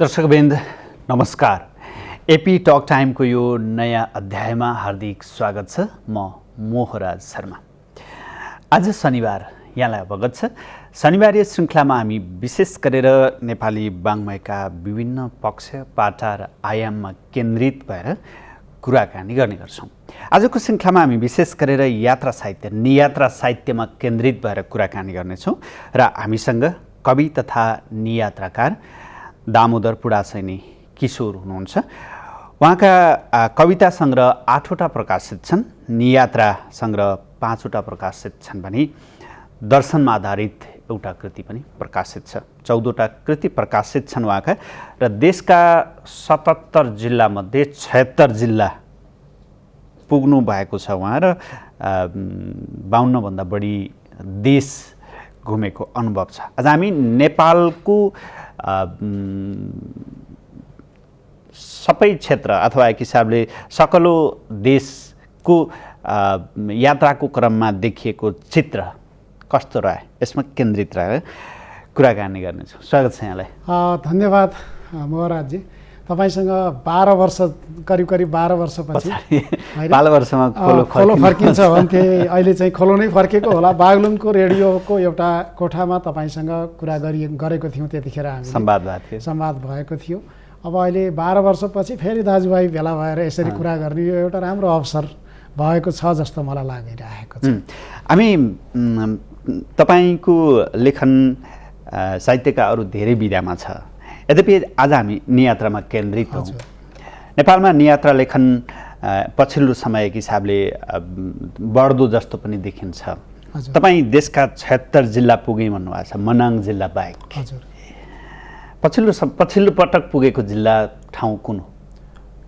दर्शकवृन्द नमस्कार। AP talk टाइमको यो नयाँ अध्यायमा हार्दिक स्वागत छ। म मोहराज शर्मा। आज शनिबार यहाँलाई अवगत छ। शनिबारीय श्रृङ्खलामा हामी विशेष गरेर नेपाली वाङ्मयका विभिन्न पक्ष पाटा र आयाममा केन्द्रित भएर कुराकानी गर्ने गर्छौँ। आजको श्रृङ्खलामा हामी विशेष गरेर यात्रा साहित्य नियात्रा साहित्यमा केन्द्रित भएर कुराकानी गर्नेछौँ र हामीसँग कवि तथा नियात्राकार दामोदर पुडासैनी किशोर हुनुहुन्छ। उहाँका कविता सङ्ग्रह 8वटा प्रकाशित छन्, नियात्रा सङ्ग्रह 5वटा प्रकाशित छन् भने दर्शनमा आधारित एउटा कृति पनि प्रकाशित छ। 14वटा कृति प्रकाशित छन् उहाँका र देशका 77 जिल्लामध्ये 76 जिल्ला पुग्नु भएको छ उहाँ र 52 भन्दा बढी देश घुमेको अनुभव छ। आज हामी नेपालको सबै क्षेत्र अथवा एक हिसाबले सकलो देशको यात्राको क्रममा देखिएको चित्र कस्तो रह्यो यसमा केन्द्रित रहेर कुराकानी गर्नेछौँ। स्वागत छ यहाँलाई। धन्यवाद मोहराजजी। तपाईसँग 12 वर्ष करिब 12 वर्षपछि 12 वर्षमा खोलो फर्किन्छ भन्थे। अहिले चाहिँ खोलो नै फर्केको होला। बागलुङको रेडियोको एउटा कोठामा तपाईसँग कुरा गरेको थियौँ, त्यतिखेर हामी संवाद भएको थियो। अब अहिले 12 वर्षपछि फेरि दाजुभाइ भेला भएर यसरी कुरा गर्ने यो एउटा राम्रो अवसर भएको छ जस्तो मलाई लागिरहेको छ। हामी तपाईँको लेखन साहित्यका अरू धेरै विधामा छ, यद्यपि आज हामी नियात्रामा केन्द्रित हौँ। नेपालमा नियात्रा लेखन पछिल्लो समय एक हिसाबले बढ्दो जस्तो पनि देखिन्छ। तपाईँ देशका 76 जिल्ला पुगे भन्नुभएको छ, मनाङ जिल्ला बाहेक। पछिल्लो पटक पुगेको जिल्ला ठाउँ कुन हो?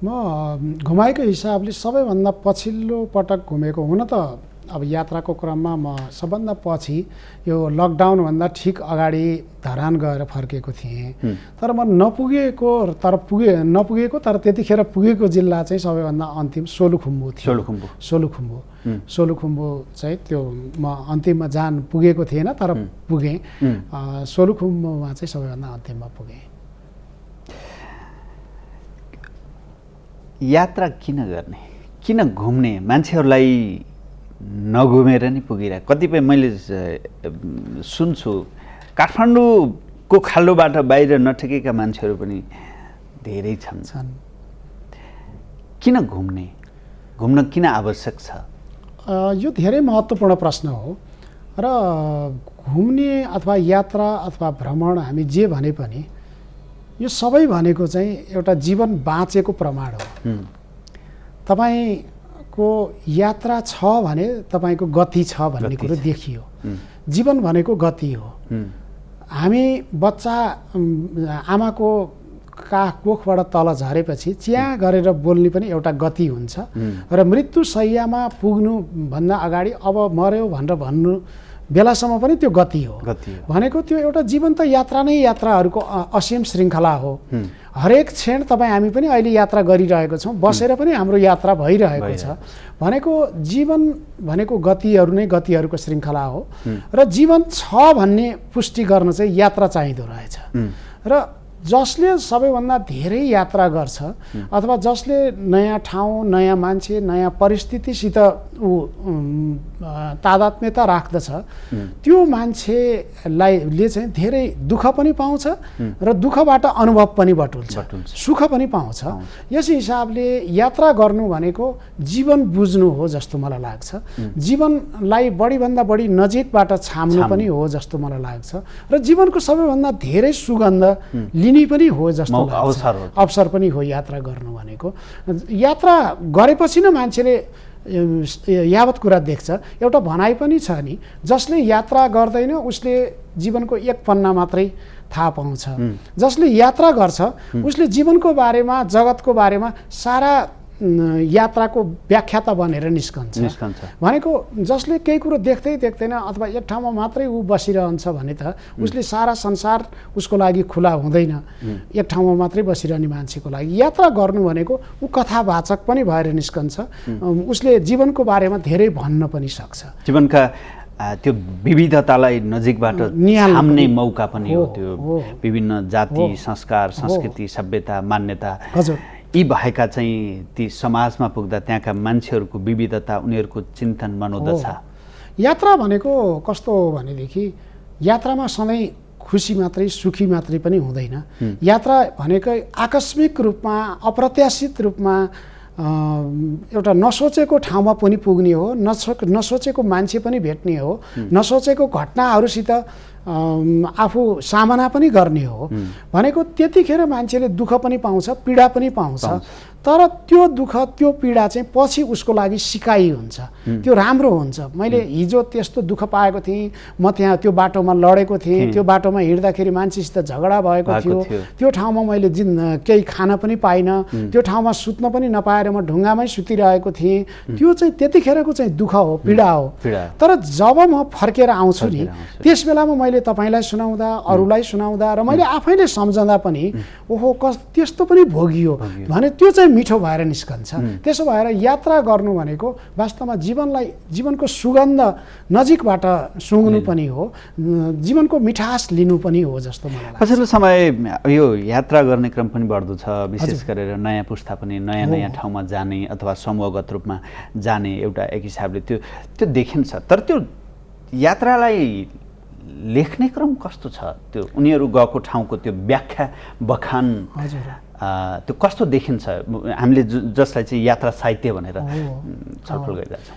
म घुमाएको हिसाबले सबैभन्दा पछिल्लो पटक घुमेको, हुन त अब यात्राको क्रममा म सबभन्दा पछि यो लकडाउनभन्दा ठिक अगाडि धरान गएर फर्केको थिएँ। तर म नपुगेको तर त्यतिखेर पुगेको जिल्ला चाहिँ सबैभन्दा अन्तिम सोलुखुम्बु थियो। सोलुखुम्बु चाहिँ त्यो म अन्तिममा पुगेको थिएन तर पुगेँ। सोलुखुम्बुमा चाहिँ सबैभन्दा अन्तिममा पुगेँ। यात्रा किन गर्ने, किन घुम्ने? मान्छेहरूलाई नघुमेर नि पुगिरहेको कतिपय मैले सुन्छु। काठमाडौँको खाल्डोबाट बाहिर नठेकेका मान्छेहरू पनि धेरै छन्। किन घुम्ने, घुम्न किन आवश्यक छ? यो धेरै महत्त्वपूर्ण प्रश्न हो र घुम्ने अथवा यात्रा अथवा भ्रमण हामी जे भने पनि यो सबै भनेको चाहिँ एउटा जीवन बाँचेको प्रमाण हो। तपाईँको यात्रा छ भने तपाईँको गति छ भन्ने कुरो देखियो। जीवन भनेको गति हो। हामी बच्चा आमाको कोखबाट तल झरेपछि च्या गरेर बोल्ने पनि एउटा गति हुन्छ र मृत्यु शैय्यामा पुग्नुभन्दा अगाडि अब मर्यो भनेर भन्नु बेलासम्म पनि त्यो गति हो। भनेको त्यो एउटा जीवन त यात्रा नै यात्राहरूको असीम श्रृङ्खला हो। हरेक क्षण हामी पनि अहिले यात्रा गरिरहेको छौँ, बसेर पनि हाम्रो यात्रा भइरहेको छ। भनेको जीवन भनेको गतिहरू नै गतिहरूको श्रृङ्खला हो र जीवन छ भन्ने पुष्टि गर्न चाहिँ यात्रा चाहिँदो रहेछ। र जसले सबैभन्दा धेरै यात्रा गर्छ अथवा जसले नयाँ ठाउँ, नयाँ मान्छे, नयाँ परिस्थितिसित तादात्म्यता राख्दछ त्यो मान्छेले चाहिँ धेरै दुःख पनि पाउँछ र दुःखबाट अनुभव पनि बटुल्छ, सुख पनि पाउँछ। यस हिसाबले यात्रा गर्नु भनेको जीवन बुझ्नु हो जस्तो मलाई लाग्छ। जीवनलाई बढीभन्दा बढी नजिकबाट छाम्नु पनि हो जस्तो मलाई लाग्छ र जीवनको सबैभन्दा धेरै सुगन्ध लिने पनि हो जस्तो लाग्छ। अवसर पनि हो यात्रा गर्नु भनेको। यात्रा गरेपछि न मान्छेले यावत कुरा देख्छ। एउटा भनाइ पनि छ नि, जसले यात्रा गर्दैन उसले जीवनको एक पन्ना मात्रै थाहा पाउँछ। जसले यात्रा गर्छ उसले जीवनको बारेमा, जगतको बारेमा सारा यात्राको व्याख्याता बनेर निस्कन्छ। भनेको जसले केही कुरो देख्दैन अथवा एक ठाउँमा मात्रै ऊ बसिरहन्छ भने त उसले सारा संसार उसको लागि खुला हुँदैन। एक ठाउँमा मात्रै बसिरहने मान्छेको लागि यात्रा गर्नु भनेको ऊ कथावाचक पनि भएर निस्कन्छ। उसले जीवनको बारेमा धेरै भन्न पनि सक्छ। जीवनका त्यो विविधतालाई नजिकबाट छाम्ने मौका पनि हो त्यो विभिन्न जाति संस्कार संस्कृति सभ्यता मान्यता यी भएका चाहिँ ती समाजमा पुग्दा त्यहाँका मान्छेहरूको विविधता उनीहरूको चिन्तन मनोदशा यात्रा भनेको कस्तो हो भनेदेखि यात्रामा सधैँ खुसी मात्रै सुखी मात्रै पनि हुँदैन यात्रा भनेको आकस्मिक रूपमा अप्रत्याशित रूपमा एउटा नसोचेको ठाउँमा पनि पुग्ने हो नसोचेको मान्छे पनि भेट्ने हो नसोचेको घटनाहरूसित आफू सामना पनि गर्ने हो भनेको त्यतिखेर मान्छेले दुःख पनि पाउँछ पीडा पनि पाउँछ तर त्यो दुःख त्यो पीडा चाहिँ पछि उसको लागि सिकाइ हुन्छ त्यो राम्रो हुन्छ मैले हिजो त्यस्तो दुःख पाएको थिएँ म त्यहाँ त्यो बाटोमा लडेको थिएँ त्यो बाटोमा हिँड्दाखेरि मान्छेसित झगडा भएको थियो त्यो ठाउँमा मैले केही खान पनि पाइनँ त्यो ठाउँमा सुत्न पनि नपाएर म ढुङ्गामै सुतिरहेको थिएँ त्यो चाहिँ त्यतिखेरको चाहिँ दुःख हो पीडा हो तर जब म फर्केर आउँछु नि त्यस बेलामा मैले तपाईलाई सुनाउँदा अरूलाई सुनाउँदा र मैले आफैले सम्झँदा पनि ओहो त्यस्तो पनि भोगियो भने त्यो चाहिँ मिठो भएर निस्कन्छ त्यसो भएर यात्रा गर्नु भनेको वास्तवमा जीवनको सुगन्ध नजिकबाट सुँग्नु पनि हो जीवनको मिठास लिनु पनि हो जस्तो मलाई लाग्छ पछिल्लो समय यो यात्रा गर्ने क्रम पनि बढ्दो छ विशेष गरेर नयाँ पुस्ता पनि नयाँ ठाउँमा जाने अथवा समूहगत रूपमा जाने एउटा एक हिसाबले त्यो देखिन्छ तर त्यो यात्रालाई लेख्ने क्रम कस्तो छ त्यो उनीहरू गएको ठाउँको त्यो व्याख्या बखान त्यो कस्तो देखिन्छ हामीले जसलाई चाहिँ यात्रा साहित्य भनेर छलफल गरिरहेछौँ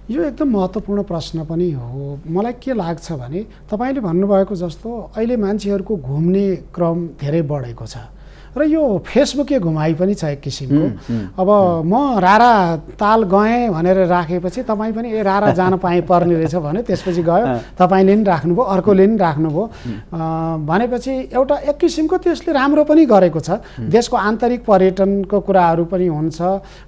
यो एकदम महत्त्वपूर्ण प्रश्न पनि हो मलाई के लाग्छ भने तपाईले भन्नुभएको जस्तो अहिले मान्छेहरूको घुम्ने क्रम धेरै बढेको छ र यो फेसबुके घुमाइ पनि छ एक किसिमको अब म रारा ताल गएँ भनेर राखेपछि तपाईँ पनि ए रारा जान पर्ने रहेछ भने त्यसपछि गयो तपाईँले नि राख्नुभयो अर्कोले नि राख्नुभयो भनेपछि एउटा एक किसिमको त्यसले राम्रो पनि गरेको छ देशको आन्तरिक पर्यटनको कुराहरू पनि हुन्छ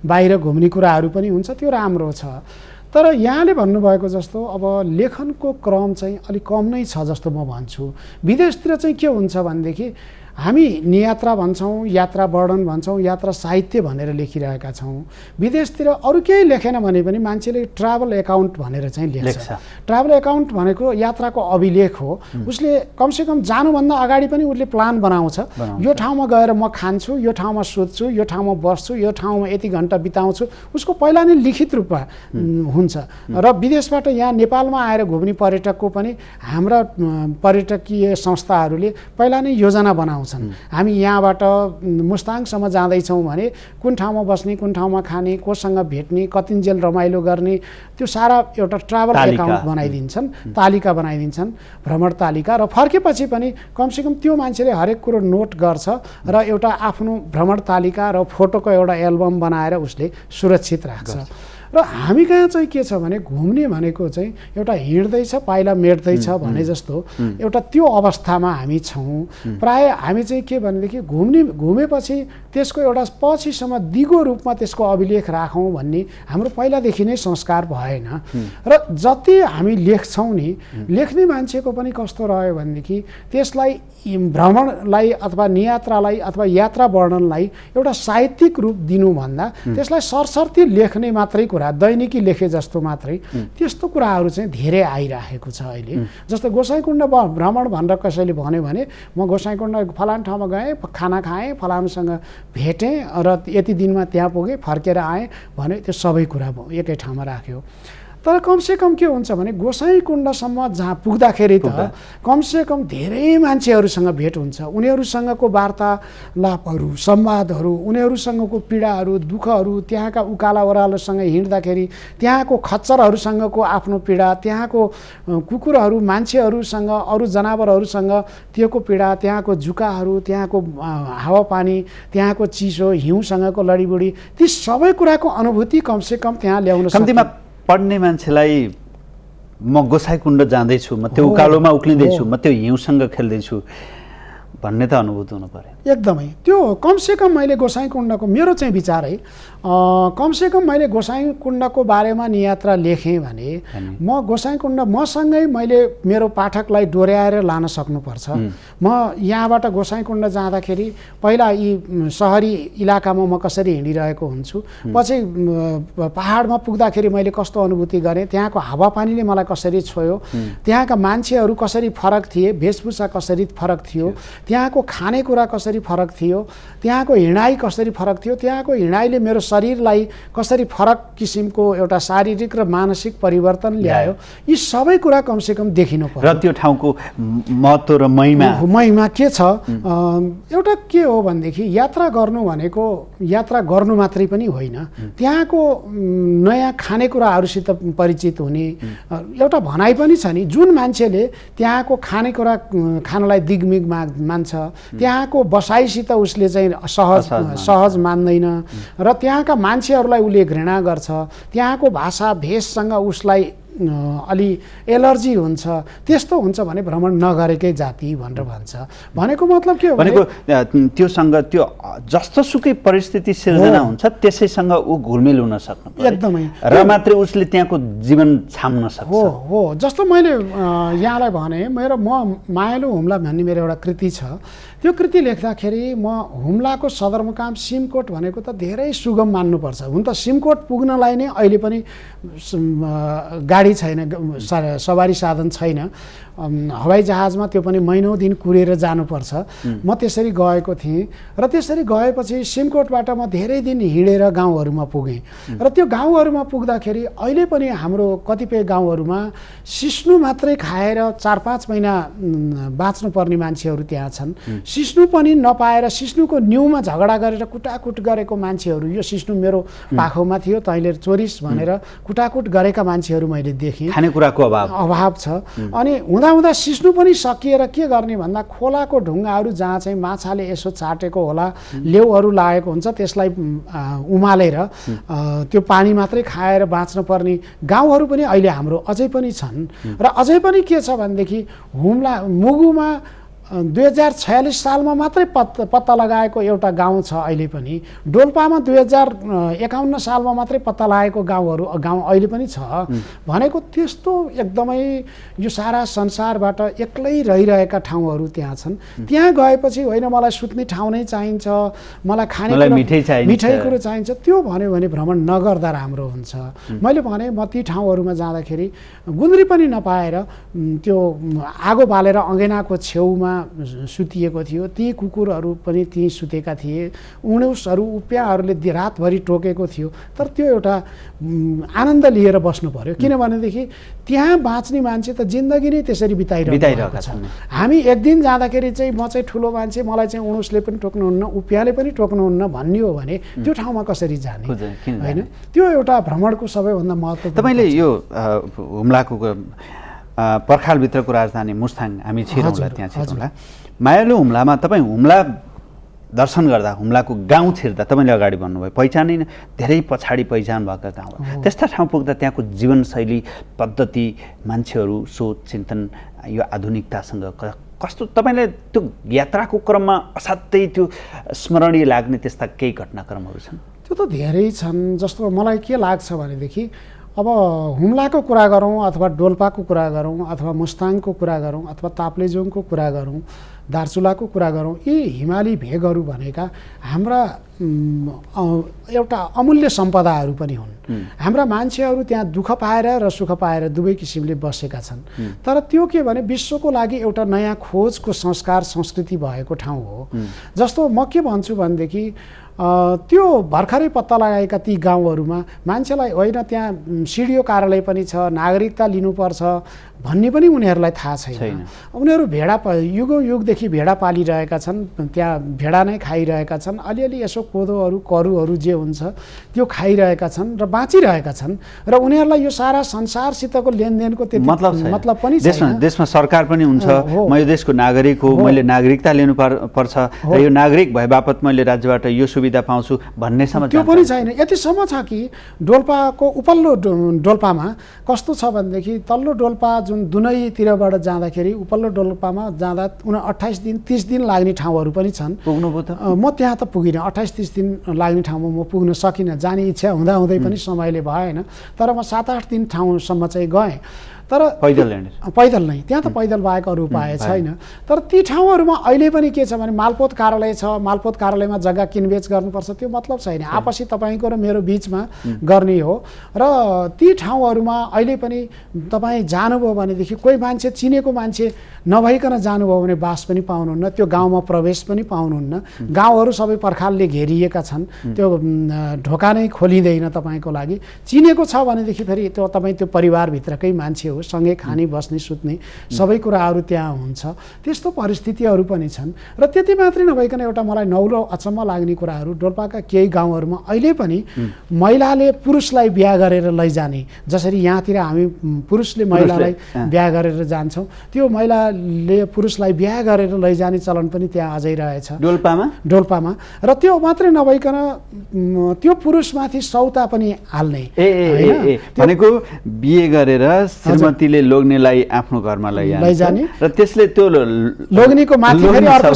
बाहिर घुम्ने कुराहरू पनि हुन्छ त्यो राम्रो छ तर यहाँले भन्नुभएको जस्तो अब लेखनको क्रम चाहिँ अलिक कम नै छ जस्तो म भन्छु विदेशतिर चाहिँ के हुन्छ भनेदेखि हामी नियात्रा भन्छौँ यात्रा वर्णन भन्छौँ यात्रा साहित्य भनेर लेखिरहेका छौँ विदेशतिर अरू केही लेखेन भने पनि मान्छेले ट्राभल एकाउन्ट भनेर चाहिँ लेख्छ ट्राभल एकाउन्ट भनेको यात्राको अभिलेख हो उसले कमसेकम जानुभन्दा अगाडि पनि उसले प्लान बनाउँछ यो ठाउँमा गएर म खान्छु यो ठाउँमा सुत्छु यो ठाउँमा बस्छु यो ठाउँमा यति घन्टा बिताउँछु उसको पहिला नै लिखित रूपमा हुन्छ र विदेशबाट यहाँ नेपालमा आएर घुम्ने पर्यटकको पनि हाम्रा पर्यटकीय संस्थाहरूले पहिला नै योजना बनाउँछ हामी यहाँबाट मुस्ताङसम्म जाँदैछौँ भने कुन ठाउँमा बस्ने कुन ठाउँमा खाने कोसँग भेट्ने कतिन्जेल रमाइलो गर्ने त्यो सारा एउटा ट्राभल एकाउन्ट बनाइदिन्छन् तालिका बनाइदिन्छन् भ्रमण तालिका र फर्केपछि पनि कमसेकम त्यो मान्छेले हरेक कुरो नोट गर्छ र एउटा आफ्नो भ्रमण तालिका र फोटोको एउटा एल्बम बनाएर उसले सुरक्षित राख्छ र हामी कहाँ चाहिँ के छ भने घुम्ने भनेको चाहिँ एउटा हिँड्दैछ पाइला मेट्दैछ भने जस्तो एउटा त्यो अवस्थामा हामी छौँ प्राय हामी चाहिँ के भनेदेखि घुमेपछि त्यसको एउटा पछिसम्म दिगो रूपमा त्यसको अभिलेख राखौँ भन्ने हाम्रो पहिलादेखि नै संस्कार भएन र जति हामी लेख्छौँ नि लेख्ने मान्छेको पनि कस्तो रह्यो भनेदेखि त्यसलाई भ्रमणलाई अथवा नियात्रालाई अथवा यात्रा वर्णनलाई एउटा साहित्यिक रूप दिनुभन्दा त्यसलाई सरसर्ती लेख्ने मात्रै कुरा दैनिकी लेखे जस्तो मात्रै त्यस्तो कुराहरू चाहिँ धेरै आइरहेको छ अहिले जस्तो गोसाइँकुण्ड भ्रमण भनेर कसैले भन्यो भने म गोसाइँकुण्ड फलान ठाउँमा गएँ खाना खाएँ फलानसँग भेटेँ र यति दिनमा त्यहाँ पुगेँ फर्केर आएँ भने त्यो सबै कुरा एकै ठाउँमा राख्यो तर कमसेकम के हुन्छ भने गोसाइँकुण्डसम्म जहाँ पुग्दाखेरि त कमसेकम धेरै मान्छेहरूसँग भेट हुन्छ उनीहरूसँगको वार्तालापहरू संवादहरू उनीहरूसँगको पीडाहरू दुःखहरू त्यहाँका उकाला ओह्रालोसँग हिँड्दाखेरि त्यहाँको खच्चरहरूसँगको आफ्नो पीडा त्यहाँको कुकुरहरू मान्छेहरूसँग अरू जनावरहरूसँग त्योको पीडा त्यहाँको जुकाहरू त्यहाँको हावापानी त्यहाँको चिसो हिउँसँगको लडीबुडी ती सबै कुराको अनुभूति कमसेकम त्यहाँ ल्याउन सक्छ पढ्ने मान्छेलाई म गोसाइँकुण्ड जाँदैछु म त्यो उकालोमा उक्लिँदैछु म त्यो हिउँसँग खेल्दैछु भन्ने त अनुभूत हुनु पर्यो। एकदमै त्यो कमसेकम मैले गोसाइँकुण्डको मेरो चाहिँ विचार है, कमसेकम मैले गोसाइँकुण्डको बारेमा नियात्रा लेखेँ भने म गोसाइँकुण्ड मसँगै मैले मेरो पाठकलाई डोर्याएर लान सक्नुपर्छ। म यहाँबाट गोसाइँकुण्ड जाँदाखेरि पहिला यी सहरी इलाकामा म कसरी हिँडिरहेको हुन्छु, पछि पहाडमा पुग्दाखेरि मैले कस्तो अनुभूति गरेँ, त्यहाँको हावापानीले मलाई कसरी छोयो, त्यहाँका मान्छेहरू कसरी फरक थिए, वेशभूषा कसरी फरक थियो, त्यहाँको खानेकुरा कसरी फरक थियो, त्यहाँको हिँडाइ कसरी फरक थियो, त्यहाँको हिँडाइले मेरो शरीरलाई कसरी फरक किसिमको एउटा शारीरिक र मानसिक परिवर्तन ल्यायो, यी सबै कुरा कमसेकम देखिनु पर्यो। र त्यो ठाउँको महत्त्व र महिमा के छ, एउटा के हो भनेदेखि यात्रा गर्नु भनेको यात्रा गर्नु मात्रै पनि होइन, त्यहाँको नयाँ खानेकुराहरूसित परिचित हुने एउटा भनाइ पनि छ नि, जुन मान्छेले त्यहाँको खानेकुरा खानलाई दिगमिग मान्छ, त्यहाँको बसाइसित उसले चाहिँ सहज मान्दैन र त्यहाँका मान्छेहरूलाई उसले घृणा गर्छ, त्यहाँको भाषा भेषसँग उसलाई अलि एलर्जी हुन्छ, त्यस्तो हुन्छ भने भ्रमण नगरेकै जाति भनेर भन्छ। भनेको मतलब के हो भनेको त्योसँग त्यो जस्तोसुकै परिस्थिति सिर्जना हुन्छ त्यसैसँग ऊ घुलमिल हुन सक्नु पर्यो एकदमै, र मात्रै उसले त्यहाँको जीवन छाम्न सक्छ। हो जस्तो मैले यहाँलाई भने मेरो म मायालु हुम्ला भन्ने मेरो एउटा कृति छ, त्यो कृति लेख्दाखेरि म हुम्लाको सदरमुकाम सिमकोट भनेको त धेरै सुगम मान्नुपर्छ। हुन त सिमकोट पुग्नलाई नै अहिले पनि गाडी छैन, सवारी साधन छैन, हवाई जहाजमा त्यो पनि महिनौँ दिन कुरेर जानुपर्छ। म त्यसरी गएको थिएँ र त्यसरी गएपछि सिमकोटबाट म धेरै दिन हिँडेर गाउँहरूमा पुगेँ र त्यो गाउँहरूमा पुग्दाखेरि अहिले पनि हाम्रो कतिपय गाउँहरूमा सिस्नु मात्रै खाएर 4-5 महिना बाँच्नुपर्ने मान्छेहरू त्यहाँ छन्। सिस्नु पनि नपाएर सिस्नुको न्युमा झगडा गरेर कुटाकुट गरेको मान्छेहरू, यो सिस्नु मेरो पाखोमा थियो तैँले चोरिस भनेर कुटाकुट गरेका मान्छेहरू मैले देखेँ। खानेकुराको अभाव छ। अनि हुँदा सिस्नु पनि सकिएर के गर्ने भन्दा खोलाको ढुङ्गाहरू जहाँ चाहिँ माछाले यसो चाटेको होला, लेउहरू लागेको हुन्छ, त्यसलाई उमालेर त्यो पानी मात्रै खाएर बाँच्न पर्ने गाउँहरू पनि अहिले हाम्रो अझै पनि छन्। र अझै पनि के छ भनेदेखि हुम्ला मुगुमा 2046 सालमा मात्रै पत्ता लगाएको एउटा गाउँ छ अहिले पनि, डोल्पामा 2051 सालमा मात्रै पत्ता लागेको गाउँ अहिले पनि छ। भनेको त्यस्तो एकदमै यो सारा संसारबाट एक्लै रहिरहेका ठाउँहरू त्यहाँ छन्। त्यहाँ गएपछि होइन मलाई सुत्ने ठाउँ नै चाहिन्छ, मलाई खाने मिठाई कुरो चाहिन्छ, त्यो भन्यो भने भ्रमण नगर्दा राम्रो हुन्छ। मैले भने म ती ठाउँहरूमा जाँदाखेरि गुन्द्री पनि नपाएर त्यो आगो बालेर अँगेनाको छेउमा सुतिएको थियो, ती कुकुरहरू पनि त्यहीँ सुतेका थिए, उणुसहरू उप्याहरूले रातभरि टोकेको थियो। तर त्यो एउटा आनन्द लिएर बस्नु पर्यो, किनभनेदेखि त्यहाँ बाँच्ने मान्छे त जिन्दगी नै त्यसरी बिताइरहेको छ। हामी एक दिन जाँदाखेरि चाहिँ म चाहिँ ठुलो मान्छे, मलाई चाहिँ उणुसले पनि टोक्नुहुन्न, उप्याले पनि टोक्नुहुन्न भन्ने हो भने त्यो ठाउँमा कसरी जाने होइन? त्यो एउटा भ्रमणको सबैभन्दा महत्त्वपूर्ण। तपाईँले यो हुम्लाको पर्खालभित्रको राजधानी मुस्ताङ हामी छिरौँला, त्यहाँ छिरौँला, मायालु हुम्लामा तपाईँ हुम्ला दर्शन गर्दा हुम्लाको गाउँ छिर्दा तपाईँले अगाडि भन्नुभयो पहिचानै धेरै पछाडि पहिचान भएका गाउँ, त्यस्ता ठाउँ पुग्दा त्यहाँको जीवनशैली पद्धति, मान्छेहरू, सोच चिन्तन यो आधुनिकतासँग कस्तो तपाईँले त्यो यात्राको क्रममा असाध्यै त्यो स्मरणीय लाग्ने त्यस्ता केही घटनाक्रमहरू छन्? त्यो त धेरै छन्। जस्तो मलाई के लाग्छ भनेदेखि अब हुम्लाको कुरा गरौँ अथवा डोल्पाको कुरा गरौँ अथवा मुस्ताङको कुरा गरौँ अथवा ताप्लेजुङको कुरा गरौँ, दार्चुलाको कुरा गरौँ, यी हिमाली भेगहरू भनेका हाम्रा एउटा अमूल्य सम्पदाहरू पनि हुन्। हाम्रा मान्छेहरू त्यहाँ दुःख पाएर र सुख पाएर दुवै किसिमले बसेका छन्। तर त्यो के भने विश्वको लागि एउटा नयाँ खोजको संस्कार संस्कृति भएको ठाउँ हो। जस्तो म के भन्छु भनेदेखि त्यो भर्खरै पत्ता लगाएका ती गाउँहरूमा मान्छेलाई होइन त्यहाँ सिडिओ कार्यालय पनि छ, नागरिकता लिनुपर्छ भन्ने पनि उनीहरूलाई थाहा छैन। उनीहरू भेडा युगौँ युगदेखि भेडा पालिरहेका छन्, त्यहाँ भेडा नै खाइरहेका छन्, अलिअलि यसो कोदोहरू करुहरू जे हुन्छ त्यो खाइरहेका छन् र बाँचिरहेका छन्। र उनीहरूलाई यो सारा संसारसितको लेनदेनको त्यति मतलब पनि छैन। देशमा सरकार पनि हुन्छ, म यो देशको नागरिक हो, मैले नागरिकता लिनु पर्छ र यो नागरिक भए बापत मैले राज्यबाट यो सुविधा सुविधा पाउँछु भन्नेसम्म त्यो पनि छैन। यतिसम्म छ कि डोल्पाको उपल्लो डोल्पामा कस्तो छ भनेदेखि तल्लो डोल्पा जुन दुनैतिरबाट जाँदाखेरि उपल्लो डोल्पामा जाँदा 28 दिन 30 दिन लाग्ने ठाउँहरू पनि छन्। पुग्नुभयो त? म त्यहाँ त पुगिनँ। 28-30 दिन लाग्ने ठाउँमा म पुग्न सकिनँ। जाने इच्छा हुँदाहुँदै पनि समयले भएन। तर म 7-8 दिन ठाउँसम्म चाहिँ गएँ। तर पैदल नै, त्यहाँ त पैदल बाहेक अरू उपाय छैन। तर ती ठाउँहरूमा अहिले पनि के छ भने मालपोत कार्यालय छ, मालपोत कार्यालयमा जग्गा किनबेच गर्नुपर्छ, त्यो मतलब छैन। आपसी तपाईँको र मेरो बिचमा गर्ने हो। र ती ठाउँहरूमा अहिले पनि तपाईँ जानुभयो भनेदेखि कोही मान्छे चिनेको मान्छे नभइकन जानुभयो भने बास पनि पाउनुहुन्न, त्यो गाउँमा प्रवेश पनि पाउनुहुन्न। गाउँहरू सबै पर्खालले घेरिएका छन्, त्यो ढोका नै खोलिँदैन तपाईँको लागि। चिनेको छ भनेदेखि फेरि त्यो तपाईँ त्यो परिवारभित्रकै मान्छे हो, सँगै खाने बस्ने सुत्ने सबै कुराहरू त्यहाँ हुन्छ। त्यस्तो परिस्थितिहरू पनि छन्। र त्यति मात्रै नभइकन एउटा मलाई नौलो अचम्म लाग्ने कुराहरू डोल्पाका केही गाउँहरूमा अहिले पनि महिलाले पुरुषलाई बिहा गरेर लैजाने, जसरी यहाँतिर हामी पुरुषले महिलालाई बिहा गरेर जान्छौँ, त्यो महिलाले पुरुषलाई बिहा गरेर लैजाने चलन पनि त्यहाँ अझै रहेछ डोल्पामा। र त्यो मात्रै नभइकन त्यो पुरुषमाथि सौता पनि हाल्ने, भनेको बिहे गरेर श्रीमतीले लोग्नेलाई आफ्नो घरमा लैजाने र त्यसले त्यो लोग्नेको माथि फेरि अर्को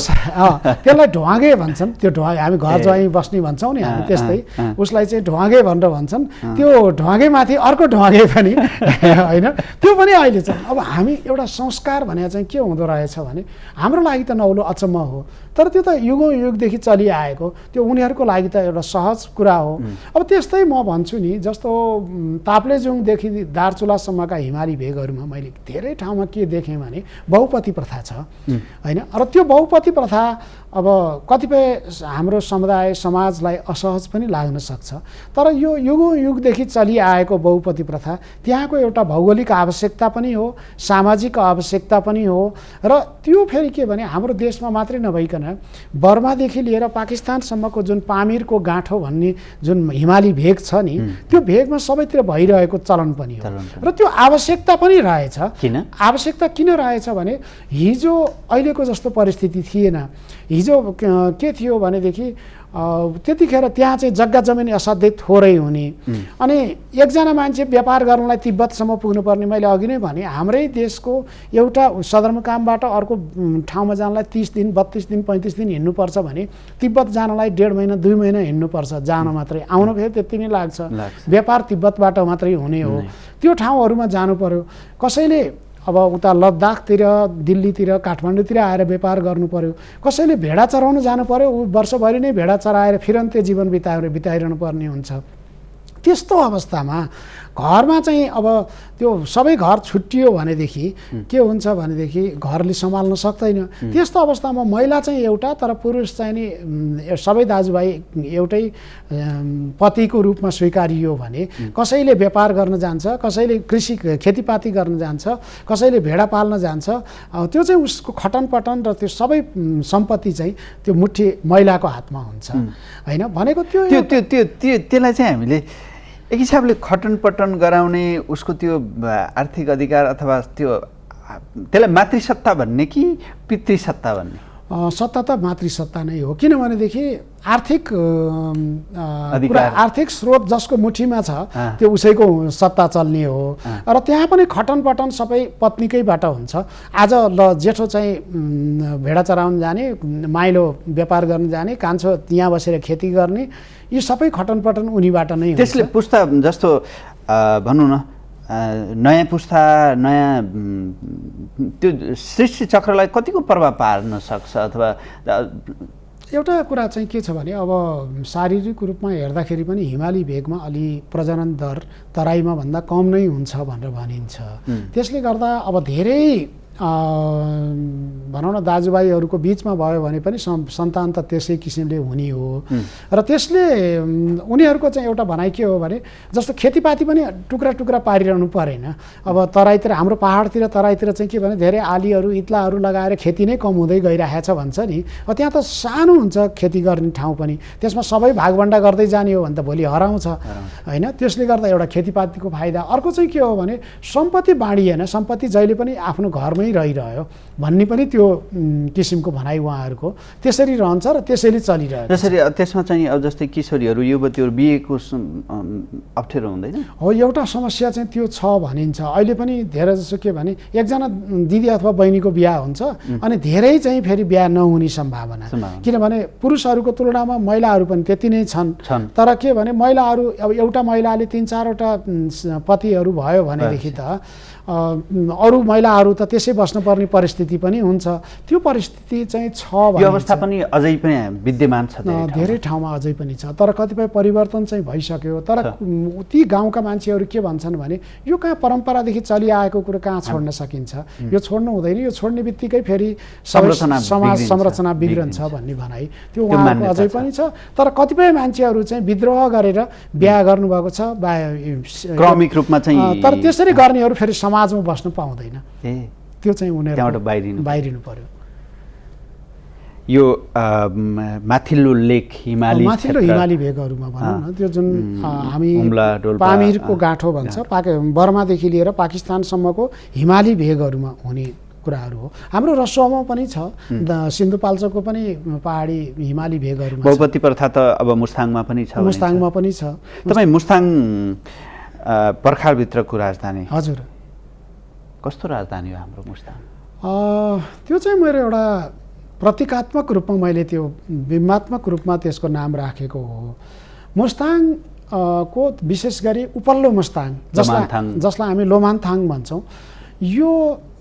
त्यसलाई ढुवागे भन्छन्। त्यो ढुवागे हामी घर ज्वाइँ बस्ने भन्छौँ नि हामी, त्यस्तै उसलाई चाहिँ ढुवागे भनेर भन्छन्। त्यो ढुवागे माथि अर्को ढुवागे पनि होइन, त्यो पनि अहिले छ। अब हामी एउटा संस्कार भने चाहिँ के हुँदो रहेछ भने हाम्रो लागि त नौलो अचम्म हो, तर त्यो त युगौँ युगदेखि चलिआएको, त्यो उनीहरूको लागि त एउटा सहज कुरा हो। अब त्यस्तै म भन्छु नि, जस्तो ताप्लेजुङदेखि दार्चुलासम्मका हिमाली भेगहरूमा मैले धेरै ठाउँमा के देखेँ भने बहुपति प्रथा छ होइन। र त्यो बहुपति प्रथा अब कतिपय हाम्रो समुदाय समाजलाई असहज पनि लाग्न सक्छ, तर यो युगौँ युगदेखि चलिआएको बहुपति प्रथा त्यहाँको एउटा भौगोलिक आवश्यकता पनि हो, सामाजिक आवश्यकता पनि हो। र त्यो फेरि के भने हाम्रो देशमा मात्रै नभइकन बर्मादेखि लिएर पाकिस्तानसम्मको जुन पामिरको गाँठो भन्ने जुन हिमाली भेग छ नि, त्यो भेगमा सबैतिर भइरहेको चलन पनि हो। र त्यो आवश्यकता पनि रहेछ। आवश्यकता किन रहेछ भने हिजो अहिलेको जस्तो परिस्थिति थिएन। हिजो के थियो भनेदेखि त्यतिखेर त्यहाँ चाहिँ जग्गा जमिन असाध्यै थोरै हुने, अनि एकजना मान्छे व्यापार गर्नलाई तिब्बतसम्म पुग्नुपर्ने। मैले अघि नै भने हाम्रै देशको एउटा सदरमुकामबाट अर्को ठाउँमा जानलाई 30 दिन 32 दिन 35 दिन हिँड्नुपर्छ भने तिब्बत जानलाई 1.5 महिना 2 महिना हिँड्नुपर्छ, जान मात्रै। आउन फेरि त्यति नै लाग्छ। व्यापार तिब्बतबाट मात्रै हुने हो। त्यो ठाउँहरूमा जानु पर्यो। कसैले अब उता लद्दाखतिर, दिल्लीतिर, काठमाडौँतिर आएर व्यापार गर्नु पर्यो। कसैले भेडा चराउन जानु पर्यो, ऊ वर्षभरि नै भेडा चराएर फिरन्ते जीवन बिताइरहनु पर्ने हुन्छ। त्यस्तो अवस्थामा घरमा चाहिँ अब त्यो सबै घर छुट्टियो भनेदेखि के हुन्छ भनेदेखि घरले सम्हाल्न सक्दैन। त्यस्तो अवस्थामा महिला चाहिँ एउटा, तर पुरुष चाहिँ नि सबै दाजुभाइ एउटै पतिको रूपमा स्वीकारियो भने कसैले व्यापार गर्न जान्छ, कसैले कृषि खेतीपाती गर्न जान्छ, कसैले भेडा पाल्न जान्छ। त्यो चाहिँ उसको खटनपटन र त्यो सबै सम्पत्ति चाहिँ त्यो मुठी महिलाको हातमा हुन्छ होइन। भनेको त्यसलाई चाहिँ हामीले एक हिसाबले खटनपटन गराउने, उसको त्यो आर्थिक अधिकार अथवा त्यसलाई मातृसत्ता भन्ने कि पितृसत्ता भन्ने? सत्ता त मातृसत्ता नै हो। किनभनेदेखि आर्थिक स्रोत जसको मुठीमा छ त्यो उसैको सत्ता चल्ने हो। र त्यहाँ पनि खटनपटन सबै पत्नीकैबाट हुन्छ। आज ल जेठो चाहिँ भेडा चराउन जाने, माइलो व्यापार गर्न जाने, कान्छो यहाँ बसेर खेती गर्ने, यी सबै खटनपटन उनीबाट नै हुन्छ। त्यसले पुस्ता जस्तो भनौँ न नयाँ पुस्ता, नयाँ त्यो सृष्टि चक्रलाई कतिको प्रभाव पार्न सक्छ? अथवा एउटा कुरा चाहिँ के छ भने अब शारीरिक रूपमा हेर्दाखेरि पनि हिमाली भेगमा अलि प्रजनन दर तराईमा भन्दा कम नै हुन्छ भनेर भनिन्छ। त्यसले गर्दा अब धेरै भनौँ न दाजुभाइहरूको बिचमा भयो भने पनि सन्तान त त्यसै किसिमले हुने हो। र त्यसले उनीहरूको चाहिँ एउटा भनाइ के हो भने जस्तो खेतीपाती पनि टुक्रा टुक्रा पारिरहनु परेन। अब तराईतिर, हाम्रो पहाडतिर तराईतिर चाहिँ के भने धेरै आलीहरू इत्लाहरू लगाएर खेती नै कम हुँदै गइरहेछ भन्छ नि। अब त्यहाँ त सानो हुन्छ खेती गर्ने ठाउँ पनि, त्यसमा सबै भागभन्डा गर्दै जाने हो भने त भोलि हराउँछ होइन। त्यसले गर्दा एउटा खेतीपातीको फाइदा। अर्को चाहिँ के हो भने सम्पत्ति बाँडिएन, सम्पत्ति जहिले पनि आफ्नो घरमै देशमै रहिरह्यो भन्ने पनि त्यो किसिमको भनाइ उहाँहरूको त्यसरी रहन्छ र त्यसैले चलिरहेको जसरी त्यसमा चाहिँ अब जस्तै किशोरीहरू युवतीहरू बिहेको अप्ठ्यारो हुँदैन हो। एउटा समस्या चाहिँ त्यो छ भनिन्छ अहिले पनि धेरै जसो के भने एकजना दिदी अथवा बहिनीको बिहा हुन्छ अनि धेरै चाहिँ फेरि बिहा नहुने सम्भावना, किनभने पुरुषहरूको तुलनामा महिलाहरू पनि त्यति नै छन्। तर के भने महिलाहरू अब एउटा महिलाले 3-4वटा पतिहरू भयो भनेदेखि त अरू महिलाहरू त त्यसै बस्नुपर्ने परिस्थिति पनि हुन्छ। त्यो परिस्थिति चाहिँ छ, यो अवस्था पनि अझै पनि विद्यमान छ, धेरै ठाउँमा अझै पनि छ। तर कतिपय परिवर्तन चाहिँ भइसक्यो। तर ती गाउँका मान्छेहरू के भन्छन् भने यो कहाँ परम्परादेखि चलिआएको कुरो कहाँ छोड्न सकिन्छ, यो छोड्नु हुँदैन, यो छोड्ने बित्तिकै फेरि समाज संरचना बिग्रन्छ भन्ने भनाइ त्यो उहाँको अझै पनि छ। तर कतिपय मान्छेहरू चाहिँ विद्रोह गरेर बिहा गर्नुभएको छ क्रमिक रूपमा चाहिँ, तर त्यसरी गर्नेहरू फेरि समाजमा बस्नु पाउँदैन, त्यो चाहिँ उनीहरू बाहिरिनु पर्यो। यो माथिल्लो लेक हिमाली भेगहरूमा भनौँ न, त्यो जुन हामी पामीरको गाँठो भन्छ, बर्मादेखि लिएर पाकिस्तानसम्मको हिमाली भेगहरूमा हुने कुराहरू हो। हाम्रो रसुवामा पनि छ, सिन्धुपाल्चोकको पनि पहाडी हिमाली भेगहरूमा बहुपति प्रथा त अब मुस्ताङमा पनि छ। मुस्ताङमा पनि छ। तपाईँ मुस्ताङ पर्खालभित्रको राजधानी, हजुर, कस्तो राजधानी हो हाम्रो मुस्ताङ? त्यो चाहिँ मेरो एउटा प्रतीकात्मक रूपमा मैले त्यो बिम्बात्मक रूपमा त्यसको नाम राखेको हो। मुस्ताङ को विशेष गरी उपल्लो मुस्ताङ जसलाई हामी लोमानथाङ भन्छौँ, यो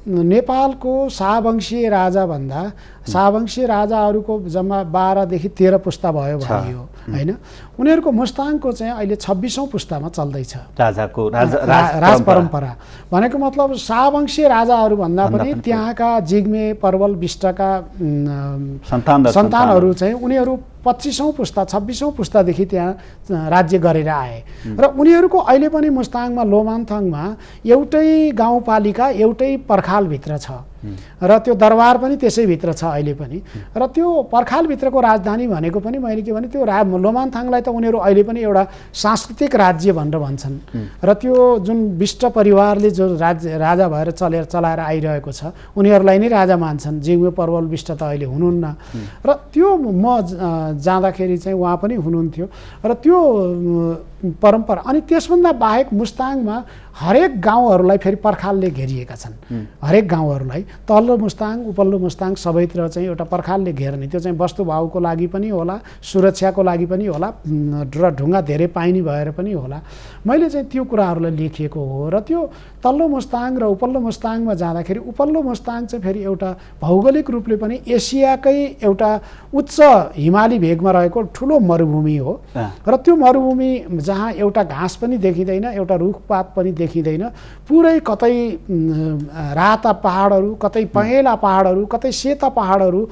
नेपालको शाहवंशीय राजाहरूको जम्मा 12 देखि 13 पुस्ता भयो भनियो हैन। उनीहरूको मुस्ताङको चाहिँ अहिले 26औं पुस्तामा चल्दैछ राज परम्परा। भनेको मतलब शाहवंशीय राजाहरू भन्दा पनि त्यहाँका जिग्मे परवल विष्टका सन्तानहरू चाहिँ उनीहरू 25औं पुस्ता 26औं पुस्तादेखि त्यहाँ राज्य गरेर आए र उनीहरूको अहिले पनि मुस्ताङमा लोमानथाङमा एउटै गाउँपालिका एउटै पर्खालभित्र छ र त्यो दरबार पनि त्यसैभित्र छ अहिले पनि। र त्यो पर्खालभित्रको राजधानी भनेको पनि मैले के भने त्यो लोमानथाङलाई त उनीहरू अहिले पनि एउटा सांस्कृतिक राज्य भनेर भन्छन् र त्यो जुन विष्ट परिवारले जो राजा भएर चलाएर आइरहेको छ उनीहरूलाई नै राजा मान्छन्। जिग्मे परवल विष्ट त अहिले हुनुहुन्न र त्यो म जाँदाखेरि चाहिँ उहाँ पनि हुनुहुन्थ्यो र त्यो परम्परा। अनि त्यसभन्दा बाहेक मुस्ताङमा हरेक गाउँहरूलाई फेरि पर्खालले घेरिएका छन्। हरेक गाउँहरूलाई तल्लो मुस्ताङ उपल्लो मुस्ताङ सबैतिर चाहिँ एउटा पर्खालले घेर्ने, त्यो चाहिँ वस्तुभावको लागि पनि होला, सुरक्षाको लागि पनि होला र ढुङ्गा धेरै पाइने भएर पनि होला। मैले चाहिँ त्यो कुराहरूलाई लेखिएको हो र त्यो तल्लो मुस्ताङ र उपल्लो मुस्ताङमा जाँदाखेरि उपल्लो मुस्ताङ चाहिँ फेरि एउटा भौगोलिक रूपले पनि एसियाकै एउटा उच्च हिमाली भेगमा रहेको ठुलो मरुभूमि हो र त्यो मरुभूमि जहाँ एउटा घाँस पनि देखिँदैन, एउटा रुखपात पनि देखिँदैन, पुरै कतै राता पहाडहरू, कतै पहेँला पहाडहरू, कतै सेता पहाडहरू,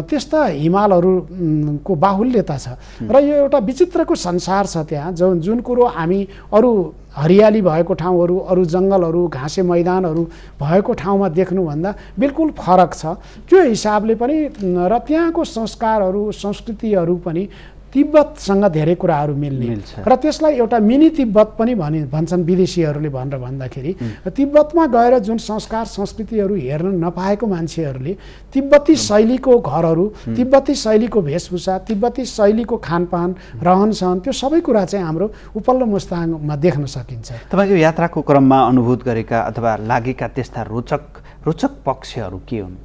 त्यस्ता हिमालहरूको बाहुल्यता छ र यो एउटा विचित्रको संसार छ त्यहाँ। जुन कुरो हामी अरू हरियाली भएको ठाउँहरू, अरू जङ्गलहरू, घाँसे मैदानहरू भएको ठाउँमा देख्नुभन्दा बिल्कुल फरक छ त्यो हिसाबले पनि। र त्यहाँको संस्कारहरू संस्कृतिहरू पनि तिब्बतसँग धेरै कुराहरू मिल्ने र त्यसलाई एउटा मिनी तिब्बत पनि भन्छन् विदेशीहरूले भनेर भन्दाखेरि तिब्बतमा गएर जुन संस्कार संस्कृतिहरू हेर्न नपाएको मान्छेहरूले तिब्बती शैलीको घरहरू, तिब्बती शैलीको वेशभूषा, तिब्बती शैलीको खानपान, रहनसहन, त्यो सबै कुरा चाहिँ हाम्रो उपल्लो मुस्ताङमा देख्न सकिन्छ। तपाईँको यात्राको क्रममा अनुभूत गरेका अथवा लागेका त्यस्ता रोचक पक्षहरू के हुन्?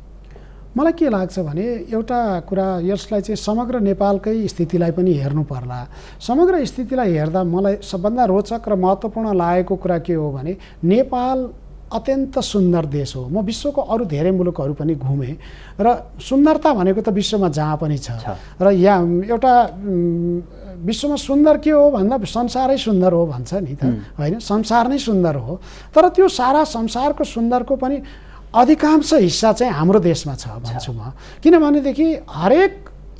मलाई के लाग्छ भने एउटा कुरा यसलाई चाहिँ समग्र नेपालकै स्थितिलाई पनि हेर्नु पर्ला। समग्र स्थितिलाई हेर्दा मलाई सबभन्दा रोचक र महत्त्वपूर्ण लागेको कुरा के हो भने नेपाल अत्यन्त सुन्दर देश हो। म विश्वको अरू धेरै मुलुकहरू पनि घुमेँ र सुन्दरता भनेको त विश्वमा जहाँ पनि छ र यहाँ एउटा विश्वमा सुन्दर के हो भन्दा संसारै सुन्दर हो भन्छ नि त होइन, संसार नै सुन्दर हो। तर त्यो सारा संसारको सुन्दरको पनि अधिकांश हिस्सा चाहिँ हाम्रो देशमा छ भन्छु म। किनभनेदेखि हरेक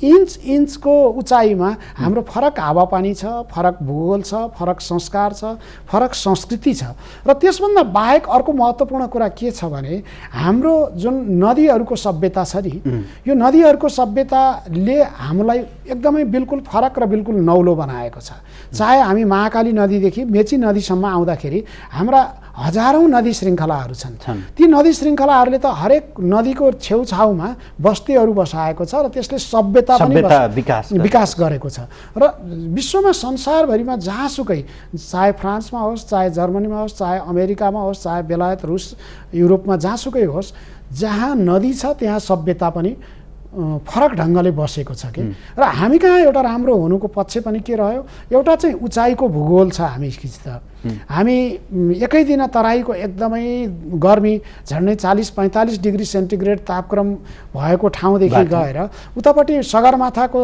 इन्चको उचाइमा हाम्रो फरक हावापानी छ, फरक भूगोल छ, फरक संस्कार छ, फरक संस्कृति छ। र त्यसभन्दा बाहेक अर्को महत्त्वपूर्ण कुरा के छ भने हाम्रो जुन नदीहरूको सभ्यता छ नि, यो नदीहरूको सभ्यताले हामीलाई एकदमै बिल्कुल फरक र बिल्कुल नौलो बनाएको छ। चाहे हामी महाकाली नदीदेखि मेची नदीसम्म आउँदाखेरि हाम्रा हजारौँ नदी श्रृङ्खलाहरू छन्। ती नदी श्रृङ्खलाहरूले त हरेक नदीको छेउछाउमा बस्तीहरू बसाएको छ र त्यसले सभ्यता पनि विकास गरेको छ। र विश्वमा संसारभरिमा जहाँसुकै, चाहे फ्रान्समा होस्, चाहे जर्मनीमा होस्, चाहे अमेरिकामा होस्, चाहे बेलायत, रुस, युरोपमा जहाँसुकै होस्, जहाँ नदी छ त्यहाँ सभ्यता पनि फरक ढङ्गले बसेको छ कि। र हामी कहाँ एउटा राम्रो हुनुको पक्ष पनि के रह्यो, एउटा चाहिँ उचाइको भूगोल छ हामीसित। हामी एकै दिन तराईको एकदमै गर्मी झन्डै 40-45 डिग्री सेन्टिग्रेड तापक्रम भएको ठाउँदेखि गएर उतापट्टि सगरमाथाको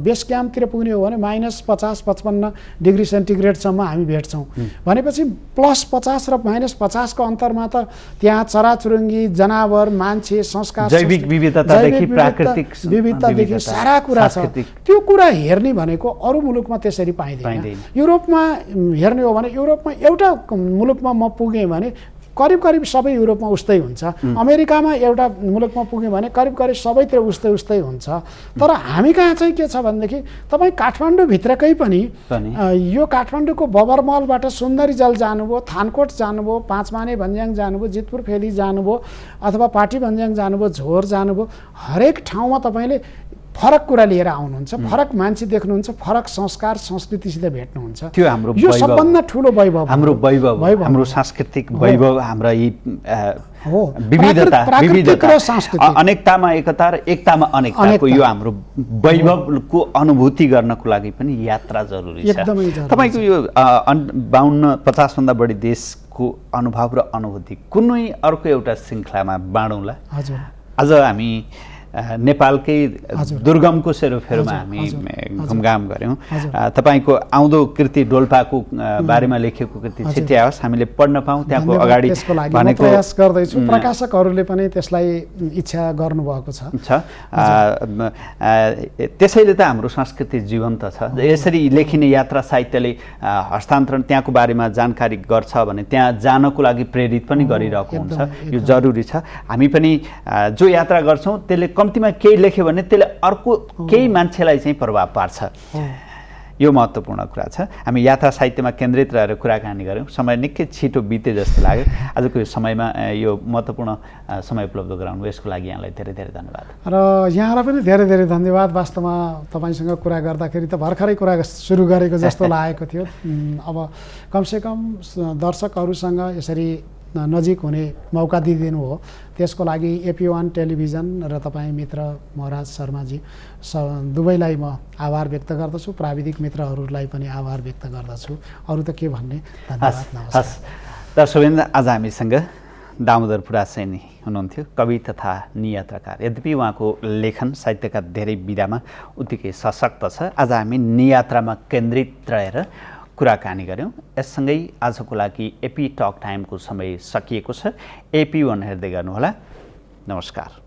बेस क्याम्पतिर पुग्ने हो भने -50-55 डिग्री सेन्टिग्रेडसम्म हामी भेट्छौँ। भनेपछि +50 र -50 को अन्तरमा त त्यहाँ चराचुरुङ्गी, जनावर, मान्छे, संस्कार, जैविक विविधतादेखि प्राकृतिक विविधतादेखि सारा कुरा छ। त्यो कुरा हेर्ने भनेको अरू मुलुकमा त्यसरी पाइँदैन। युरोपमा हेर्ने हो भने युरोपमा एउटा मुलुकमा म पुगेँ भने करिब सबै युरोपमा उस्तै हुन्छ। अमेरिकामा एउटा मुलुकमा पुग्यो भने करिब सबैतिर उस्तै हुन्छ। तर हामी कहाँ चाहिँ के छ भनेदेखि तपाईँ काठमाडौँभित्रकै पनि यो काठमाडौँको बबरमहलबाट सुन्दरीजल जानुभयो, थानकोट जानुभयो, पाँचमाने भन्ज्याङ जानुभयो, जितपुर फेदी जानुभयो, अथवा पाटी भन्ज्याङ जानुभयो, झोर जानुभयो, हरेक ठाउँमा तपाईँले फरक कुरा लिएर आउनुहुन्छ, फरक मान्छे देख्नुहुन्छ, फरक संस्कार संस्कृतिसित भेट्नुहुन्छ। त्यो हाम्रो यो सबभन्दा ठुलो वैभव, हाम्रो वैभव, हाम्रो सांस्कृतिक वैभव, हाम्रा यी विविधता अनेकतामा एकता र एकतामा अनेकताको यो हाम्रो वैभवको अनुभूति गर्नको लागि पनि यात्रा जरुरी छ। तपाईको यो 52-50 भन्दा बढी देशको अनुभव र अनुभूति कुनै अर्को एउटा श्रृङ्खलामा बाँडौँला। हजुर, आज हामी नेपालकै दुर्गमको सेरोफेरोमा हामी घुमघाम गऱ्यौँ। तपाईँको आउँदो कृति डोल्पाको बारेमा लेखेको कृति छिट्याओस् हामीले पढ्न पाऊँ, त्यहाँको अगाडि भनेको प्रयास गर्दैछु। प्रकाशकहरूले पनि त्यसलाई इच्छा गर्नुभएको छ। त्यसैले त हाम्रो संस्कृति जीवन्त छ। यसरी लेखिने यात्रा साहित्यले हस्तान्तरण त्यहाँको बारेमा जानकारी गर्छ भने त्यहाँ जानको लागि प्रेरित पनि गरिरहेको हुन्छ। यो जरुरी छ। हामी पनि जो यात्रा गर्छौँ त्यसले कम्तीमा केही लेख्यो भने त्यसले अर्को केही मान्छेलाई चाहिँ प्रभाव पार्छ। यो महत्त्वपूर्ण कुरा छ। हामी यात्रा साहित्यमा केन्द्रित रहेर कुराकानी गऱ्यौँ। समय निकै छिटो बिते जस्तो लाग्यो। आजको यो समयमा यो महत्त्वपूर्ण समय उपलब्ध गराउनु यसको लागि यहाँलाई धेरै धेरै धन्यवाद। र यहाँलाई पनि धेरै धेरै धन्यवाद। वास्तवमा तपाईँसँग कुरा गर्दाखेरि त भर्खरै कुरा सुरु गरेको जस्तो लागेको थियो। अब कमसेकम दर्शकहरूसँग यसरी नजिक हुने मौका दिइदिनु हो, त्यसको लागि AP1 टेलिभिजन र तपाईँ मित्र महराज शर्माजी दुवैलाई म आभार व्यक्त गर्दछु। प्राविधिक मित्रहरूलाई पनि आभार व्यक्त गर्दछु। अरू त के भन्ने, धन्यवाद। दर्शकवृन्द, आज हामीसँग दामोदर पुरासैनी हुनुहुन्थ्यो, कवि तथा नियात्राकार। यद्यपि उहाँको लेखन साहित्यका धेरै विधामा उत्तिकै सशक्त छ। आज हामी नियात्रामा केन्द्रित रहेर कुराकानी गऱ्यौँ। यससँगै आजको लागि AP टक टाइमको समय सकिएको छ। AP1 हेर्दै गर्नुहोला। नमस्कार।